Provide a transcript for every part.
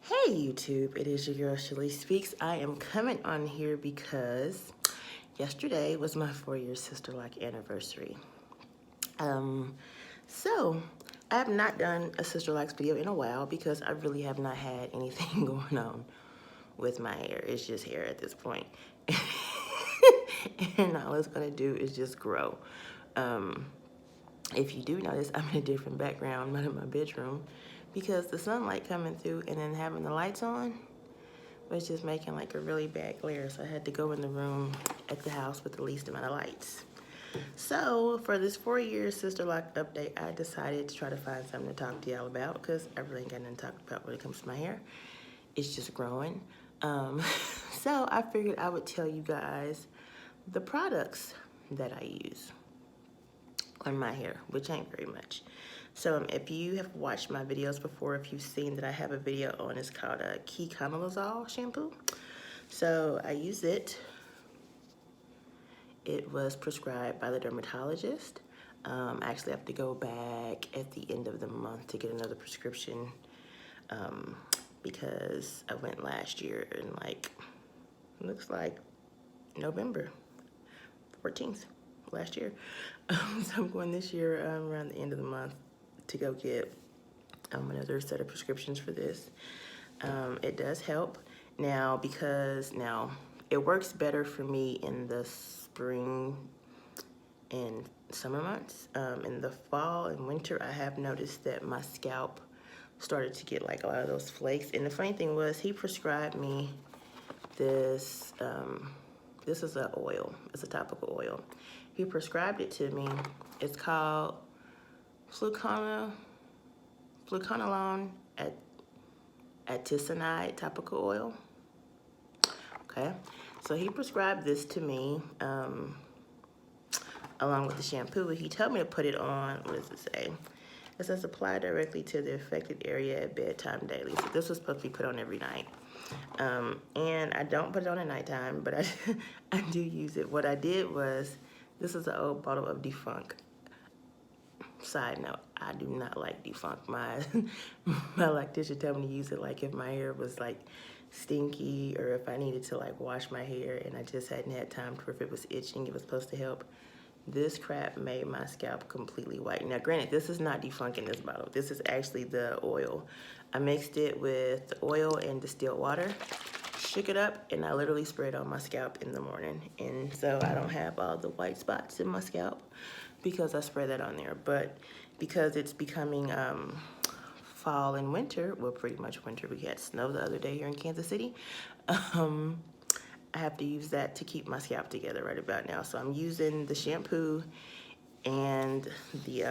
Hey YouTube, it is your girl Shelly Speaks. I am coming on here because yesterday was my 4-year Sisterlock anniversary. So I have not done a Sisterlocks video in a while because I really have not had anything going on with my hair. It's just hair at this point. And all it's gonna do is just grow. If you do notice, I'm in a different background, not in my bedroom, because the sunlight coming through and then having the lights on was just making like a really bad glare. So I had to go in the room at the house with the least amount of lights. So for this 4-year Sisterlock update, I decided to try to find something to talk to y'all about because I really ain't got nothing to talk about when it comes to my hair. It's just growing. So I figured I would tell you guys the products that I use on my hair, which ain't very much. So if you have watched my videos before, if you've seen that I have a video on, it's called a Key shampoo. So I use it. It was prescribed by the dermatologist. I actually have to go back at the end of the month to get another prescription because I went last year in like, looks like November 14th last year. So I'm going this year around the end of the month to go get another set of prescriptions for this. It does help now because now it works better for me in the spring and summer months. In the fall and winter, I have noticed that my scalp started to get like a lot of those flakes. And the funny thing was, he prescribed me this. This is an oil. It's a topical oil. He prescribed it to me. It's called fluocinolone artesunate topical oil. Okay, so he prescribed this to me along with the shampoo. He told me to put it on, what does it say? It says apply directly to the affected area at bedtime daily. So this was supposed to be put on every night. And I don't put it on at nighttime, but I do use it. What I did was, this is an old bottle of Defunk. Side note, I do not like Defunk. My lactician told me to use it like if my hair was like stinky or if I needed to like wash my hair and I just hadn't had time to, if it was itching, it was supposed to help. This crap made my scalp completely white. Now granted, this is not Defunk in this bottle. This is actually the oil. I mixed it with the oil and distilled water, shook it up, and I literally sprayed on my scalp in the morning. And so I don't have all the white spots in my scalp because I spray that on there. But because it's becoming fall and winter, well, pretty much winter, we had snow the other day here in Kansas City, I have to use that to keep my scalp together right about now. So I'm using the shampoo and the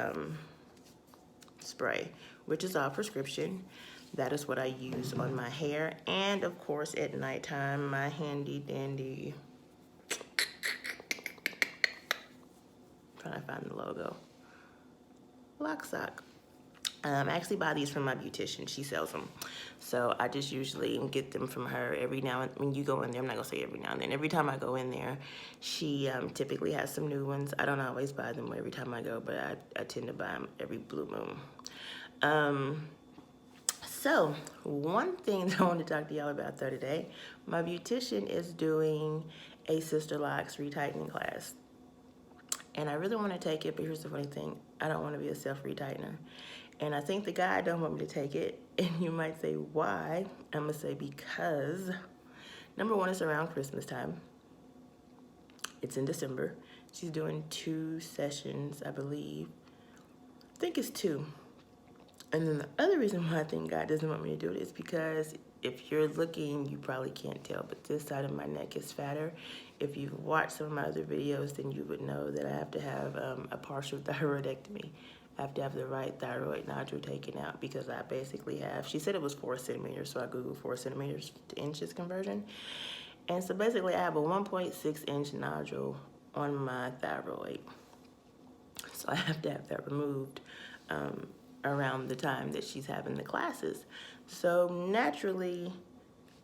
spray, which is all prescription. That is what I use on my hair. And of course at nighttime, my handy dandy, trying to find the logo, Lock Sock. I actually buy these from my beautician. She sells them. So I just usually get them from her every now and when you go in there. I'm not gonna say every now and then. Every time I go in there, she typically has some new ones. I don't always buy them every time I go, but I tend to buy them every blue moon. So one thing that I want to talk to y'all about the other day, my beautician is doing a Sisterlocks retightening class. And I really want to take it, but here's the funny thing. I don't want to be a self-retightener. And I think the guy don't want me to take it. And you might say, why? I'm going to say because, number one, it's around Christmas time. It's in December. She's doing 2 sessions, I believe. I think it's 2. And then the other reason why I think God doesn't want me to do it is because if you're looking, you probably can't tell, but this side of my neck is fatter. If you've watched some of my other videos, then you would know that I have to have a partial thyroidectomy. I have to have the right thyroid nodule taken out because I basically have, she said it was 4 centimeters, so I Googled 4 centimeters to inches conversion. And so basically I have a 1.6 inch nodule on my thyroid. So I have to have that removed around the time that she's having the classes. So naturally,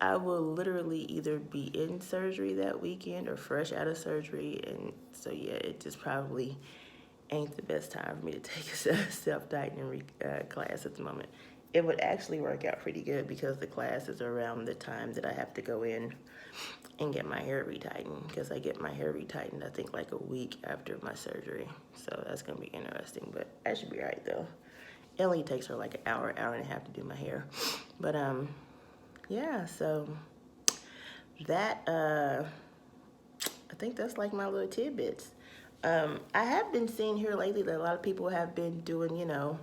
I will literally either be in surgery that weekend or fresh out of surgery. And so yeah, it just probably ain't the best time for me to take a self-tightening class at the moment. it would actually work out pretty good because the class is around the time that I have to go in and get my hair retightened, because I get my hair retightened I think like a week after my surgery. So that's gonna be interesting, but I should be all right though. It only takes her like an hour and a half to do my hair. But yeah, so that I think that's like my little tidbits. I have been seeing here lately that a lot of people have been doing, you know,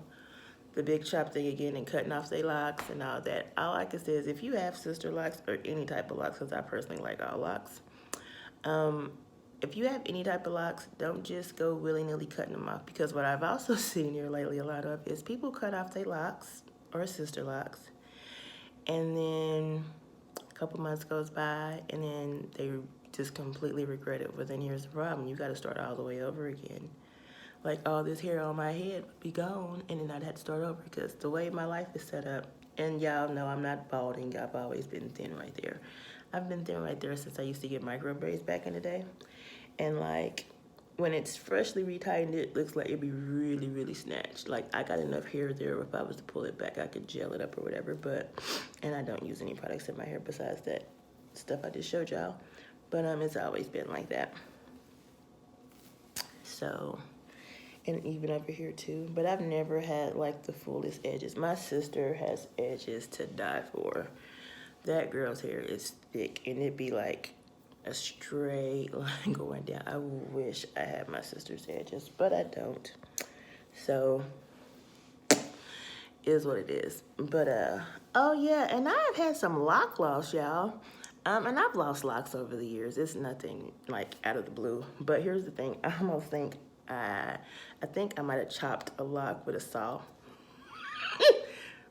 the big chop thing again and cutting off their locks and all that. All I can say is if you have sister locks or any type of locks, because I personally like all locks, if you have any type of locks, don't just go willy-nilly cutting them off, because what I've also seen here lately a lot of is people cut off their locks or sister locks, and then a couple months goes by and then they just completely regret it. But then here's the problem: you got to start all the way over again. Like all this hair on my head would be gone, and then I'd have to start over, because the way my life is set up, and y'all know I'm not balding, I've always been thin right there. I've been thin right there since I used to get micro braids back in the day. And like when it's freshly retightened, it looks like it'd be really, really snatched. Like I got enough hair there, if I was to pull it back, I could gel it up or whatever. But, and I don't use any products in my hair besides that stuff I just showed y'all. But it's always been like that. So, and even over here too. But I've never had like the fullest edges. My sister has edges to die for. That girl's hair is thick, and it'd be like a straight line going down. I wish I had my sister's edges, but I don't. So, is what it is. But oh yeah, and I've had some lock loss, y'all. And I've lost locks over the years. It's nothing like out of the blue. But here's the thing: I almost think I think I might have chopped a lock with a saw.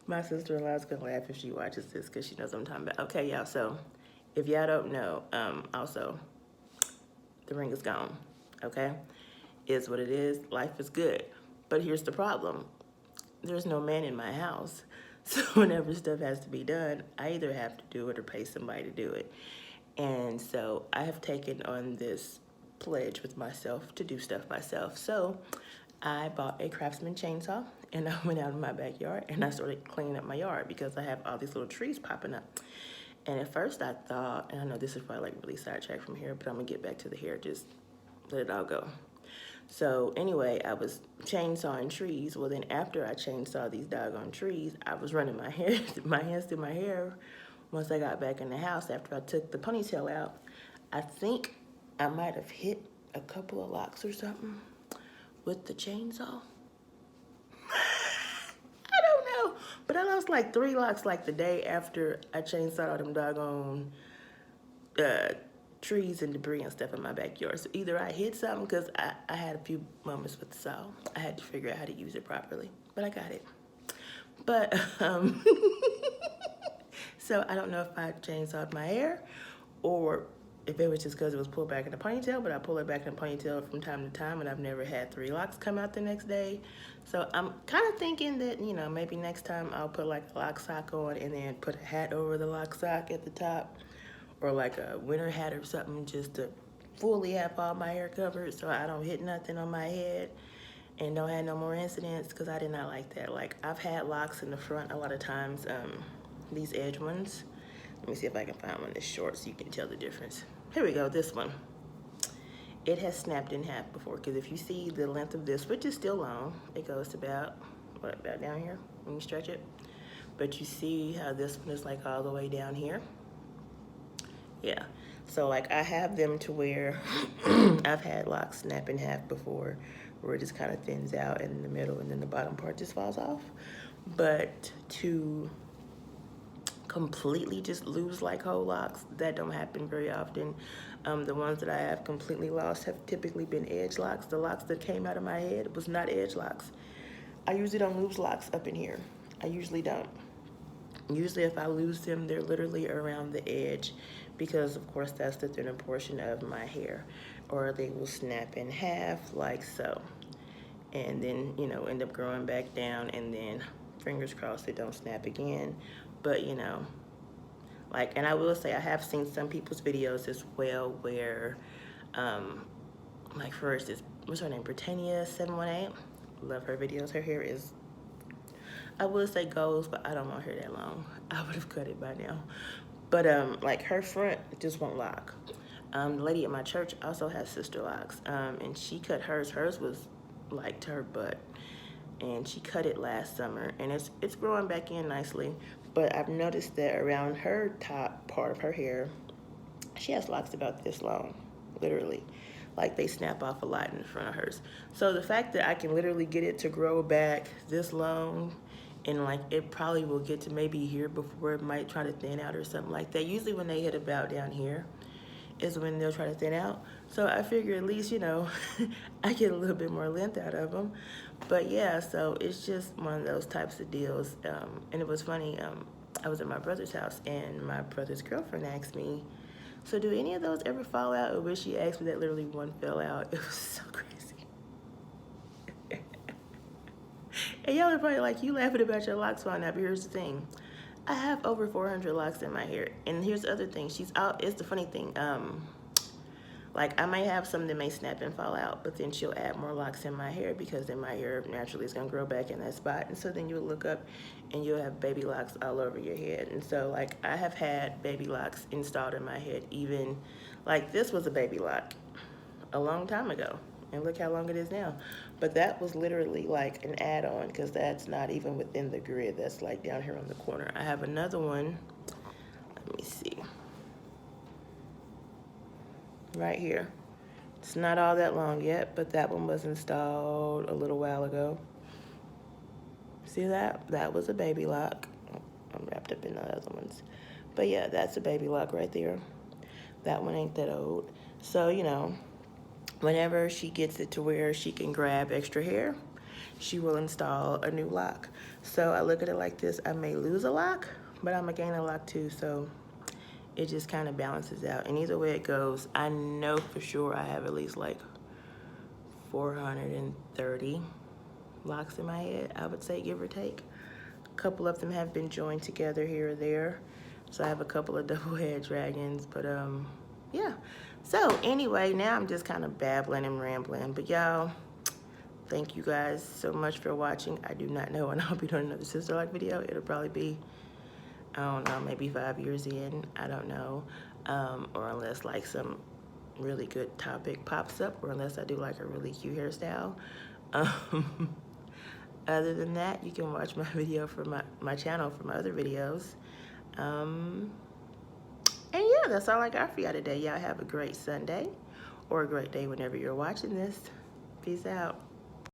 My sister-in-law's gonna laugh if she watches this, because she knows what I'm talking about. Okay, y'all. So if y'all don't know, also the ring is gone. Okay, is what it is. Life is good. But here's the problem: there's no man in my house. So whenever stuff has to be done, I either have to do it or pay somebody to do it. And so I have taken on this pledge with myself to do stuff myself. So I bought a Craftsman chainsaw, and I went out in my backyard and I started cleaning up my yard, because I have all these little trees popping up. And at first I thought, and I know this is probably like really sidetracked from here, but I'm gonna get back to the hair, just let it all go. So anyway, I was chainsawing trees. Well, then after I chainsaw these doggone trees, I was running my hands through my hair. Once I got back in the house, after I took the ponytail out, I think I might have hit a couple of locks or something with the chainsaw. I don't know, but I lost like 3 locks like the day after I chainsawed all them doggone trees and debris and stuff in my backyard. So either I hit something, because I had a few moments with the saw. I had to figure out how to use it properly, but I got it. But so I don't know if I chainsawed my hair, or if it was just because it was pulled back in a ponytail, but I pull it back in a ponytail from time to time, and I've never had 3 locks come out the next day. So I'm kind of thinking that, you know, maybe next time I'll put like a lock sock on and then put a hat over the lock sock at the top, or like a winter hat or something, just to fully have all my hair covered so I don't hit nothing on my head and don't have no more incidents, because I did not like that. Like I've had locks in the front a lot of times, these edge ones. Let me see if I can find one that's short so you can tell the difference. Here we go, this one. It has snapped in half before, because if you see the length of this, which is still long, it goes to about, what, about down here when you stretch it? But you see how this one is like all the way down here? Yeah, so like I have them to where I've had locks snap in half before, where it just kind of thins out in the middle and then the bottom part just falls off. But to completely just lose like whole locks, that don't happen very often. The ones that I have completely lost have typically been edge locks. The locks that came out of my head was not edge locks. I usually don't lose locks up in here. I usually don't. Usually if I lose them, they're literally around the edge, because of course that's the thinner portion of my hair, or they will snap in half like so, and then, you know, end up growing back down, and then fingers crossed they don't snap again. But you know, like, and I will say I have seen some people's videos as well where like first is, what's her name, Britannia 718, love her videos. Her hair is I would say goes, but I don't want her that long. I would have cut it by now. But like her front just won't lock. The lady at my church also has Sisterlocks, and she cut hers. Hers was like to her butt, and she cut it last summer, and it's growing back in nicely. But I've noticed that around her top part of her hair, she has locks about this long, literally. Like they snap off a lot in front of hers. So the fact that I can literally get it to grow back this long, and like it probably will get to maybe here before it might try to thin out or something like that. Usually when they hit about down here is when they'll try to thin out. So I figure at least, you know, I get a little bit more length out of them. But yeah, so it's just one of those types of deals. And it was funny, I was at my brother's house and my brother's girlfriend asked me, so do any of those ever fall out? Or when she asked me that, literally one fell out. It was so crazy. And y'all are probably like, you laughing about your locks falling out, but here's the thing. I have over 400 locks in my hair. And here's the other thing. It's the funny thing. Like I might have some that may snap and fall out, but then she'll add more locks in my hair because then my hair naturally is gonna grow back in that spot. And so then you'll look up and you'll have baby locks all over your head. And so like I have had baby locks installed in my head, even like this was a baby lock a long time ago. And look how long it is now. But that was literally like an add-on because that's not even within the grid. That's like down here on the corner. I have another one. Let me see. Right here. It's not all that long yet, but that one was installed a little while ago. See that? That was a baby lock. I'm wrapped up in the other ones. But yeah, that's a baby lock right there. That one ain't that old. So, you know, whenever she gets it to where she can grab extra hair, she will install a new lock. So I look at it like this. I may lose a lock, but I'm gonna gain a lock too. So it just kind of balances out. And either way it goes, I know for sure I have at least like 430 locks in my head, I would say, give or take. A couple of them have been joined together here or there. So I have a couple of double head dragons, but yeah. So anyway, now I'm just kind of babbling and rambling, but y'all, thank you guys so much for watching. I do not know when I'll be doing another Sisterlock video. It'll probably be, I don't know, maybe 5 years in, I don't know. Or unless like some really good topic pops up, or unless I do like a really cute hairstyle. Other than that, you can watch my video for my channel for my other videos. And yeah, that's all I got for y'all today. Y'all have a great Sunday or a great day whenever you're watching this. Peace out.